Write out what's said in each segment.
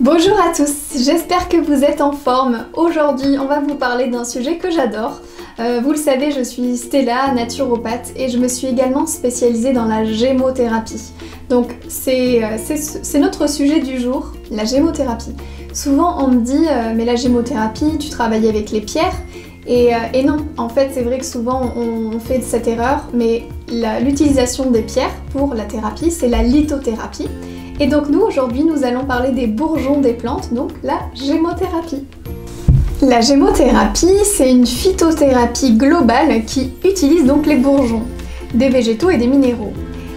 Bonjour à tous, j'espère que vous êtes en forme. Aujourd'hui, on va vous parler d'un sujet que j'adore. Vous le savez, je suis Stella, naturopathe, et je me suis également spécialisée dans la gémothérapie. Donc c'est notre sujet du jour, la gémothérapie. Souvent on me dit mais la gémothérapie, tu travailles avec les pierres, et non, en fait c'est vrai que souvent on fait cette erreur, mais l'utilisation des pierres pour la thérapie, c'est la lithothérapie. Et donc nous, aujourd'hui, nous allons parler des bourgeons des plantes, donc la gémothérapie. La gémothérapie, c'est une phytothérapie globale qui utilise donc les bourgeons, des végétaux et des minéraux,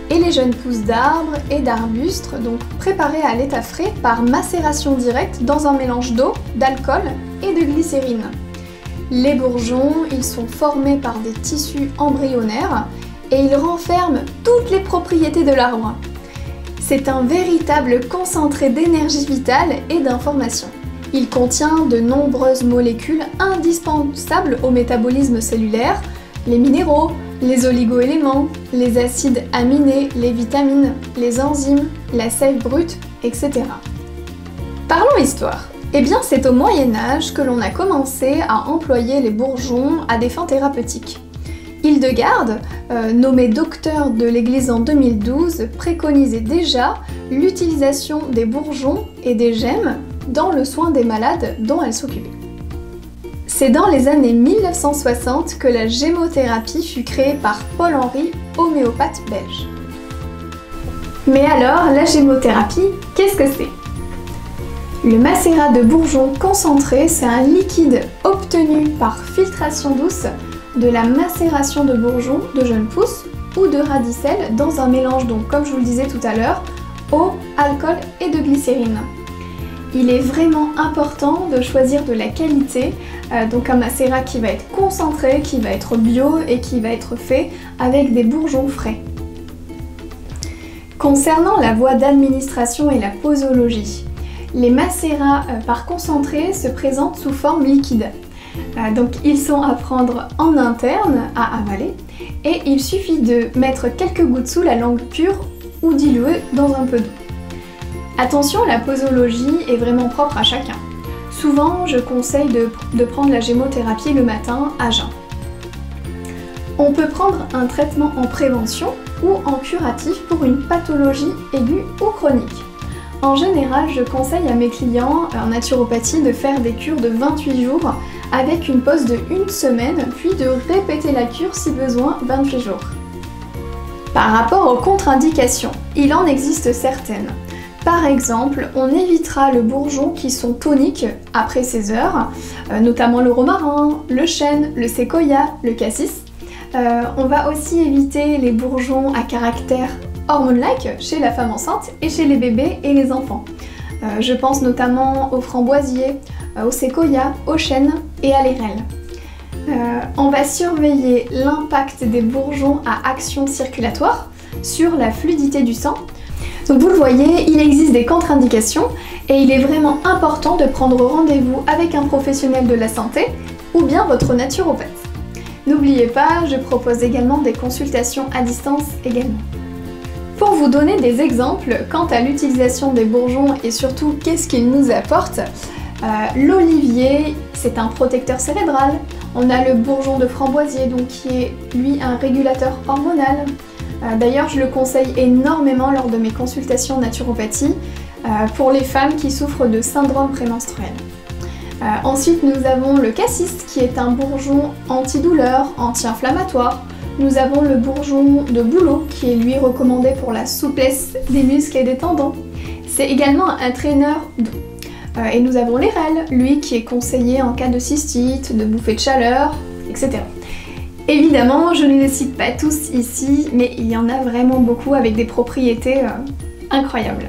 et les jeunes pousses d'arbres et d'arbustes, donc préparés à l'état frais par macération directe dans un mélange d'eau, d'alcool et de glycérine. Les bourgeons, ils sont formés par des tissus embryonnaires et ils renferment toutes les propriétés de l'arbre. C'est un véritable concentré d'énergie vitale et d'information. Il contient de nombreuses molécules indispensables au métabolisme cellulaire, les minéraux, les oligoéléments, les acides aminés, les vitamines, les enzymes, la sève brute, etc. Parlons histoire. Eh bien, c'est au Moyen-Âge que l'on a commencé à employer les bourgeons à des fins thérapeutiques. Hildegarde, nommée docteur de l'Église en 2012, préconisait déjà l'utilisation des bourgeons et des gemmes dans le soin des malades dont elle s'occupait. C'est dans les années 1960 que la gémothérapie fut créée par Paul Henry, homéopathe belge. Mais alors, la gémothérapie, qu'est-ce que c'est? Le macérat de bourgeons concentré, c'est un liquide obtenu par filtration douce de la macération de bourgeons, de jeunes pousses ou de radicelles dans un mélange, donc comme je vous le disais tout à l'heure, eau, alcool et de glycérine. Il est vraiment important de choisir de la qualité, donc un macérat qui va être concentré, qui va être bio et qui va être fait avec des bourgeons frais. Concernant la voie d'administration et la posologie, les macérats par concentré se présentent sous forme liquide. Donc ils sont à prendre en interne, à avaler, et il suffit de mettre quelques gouttes sous la langue pure ou diluée dans un peu d'eau. Attention, la posologie est vraiment propre à chacun. Souvent, je conseille de prendre la gémothérapie le matin à jeun. On peut prendre un traitement en prévention ou en curatif pour une pathologie aiguë ou chronique. En général, je conseille à mes clients en naturopathie de faire des cures de 28 jours avec une pause de 1 semaine, puis de répéter la cure si besoin 28 jours. Par rapport aux contre-indications, il en existe certaines. Par exemple, on évitera le bourgeon qui sont toniques après 16 heures, notamment le romarin, le chêne, le séquoia, le cassis. On va aussi éviter les bourgeons à caractère hormone-like chez la femme enceinte et chez les bébés et les enfants. Je pense notamment aux framboisiers, aux séquoias, aux chênes et à l'érel. On va surveiller l'impact des bourgeons à action circulatoire sur la fluidité du sang. Donc vous le voyez, il existe des contre-indications et il est vraiment important de prendre rendez-vous avec un professionnel de la santé ou bien votre naturopathe. N'oubliez pas, je propose également des consultations à distance également. Pour vous donner des exemples quant à l'utilisation des bourgeons et surtout qu'est-ce qu'ils nous apportent, l'olivier, c'est un protecteur cérébral. On a le bourgeon de framboisier, donc qui est lui un régulateur hormonal. D'ailleurs, je le conseille énormément lors de mes consultations naturopathie pour les femmes qui souffrent de syndrome prémenstruel. Ensuite, nous avons le cassis, qui est un bourgeon antidouleur, anti-inflammatoire. Nous avons le bourgeon de bouleau, qui est lui recommandé pour la souplesse des muscles et des tendons. C'est également un traîneur doux. Et nous avons l'érel, lui qui est conseillé en cas de cystite, de bouffée de chaleur, etc. Évidemment, je ne les cite pas tous ici, mais il y en a vraiment beaucoup avec des propriétés incroyables.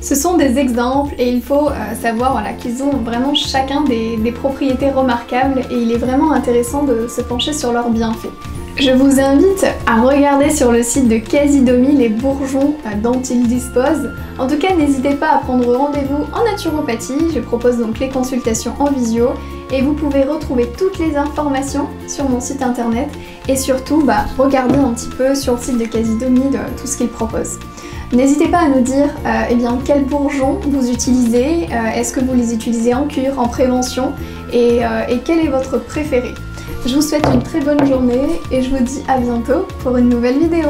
Ce sont des exemples et il faut savoir qu'ils ont vraiment chacun des propriétés remarquables et il est vraiment intéressant de se pencher sur leurs bienfaits. Je vous invite à regarder sur le site de Casidomi les bourgeons dont ils disposent. En tout cas, n'hésitez pas à prendre rendez-vous en naturopathie. Je propose donc les consultations en visio et vous pouvez retrouver toutes les informations sur mon site internet et surtout regardez un petit peu sur le site de Casidomi de tout ce qu'ils proposent. N'hésitez pas à nous dire eh bien, quels bourgeons vous utilisez, est-ce que vous les utilisez en cure, en prévention, et quel est votre préféré. Je vous souhaite une très bonne journée et je vous dis à bientôt pour une nouvelle vidéo.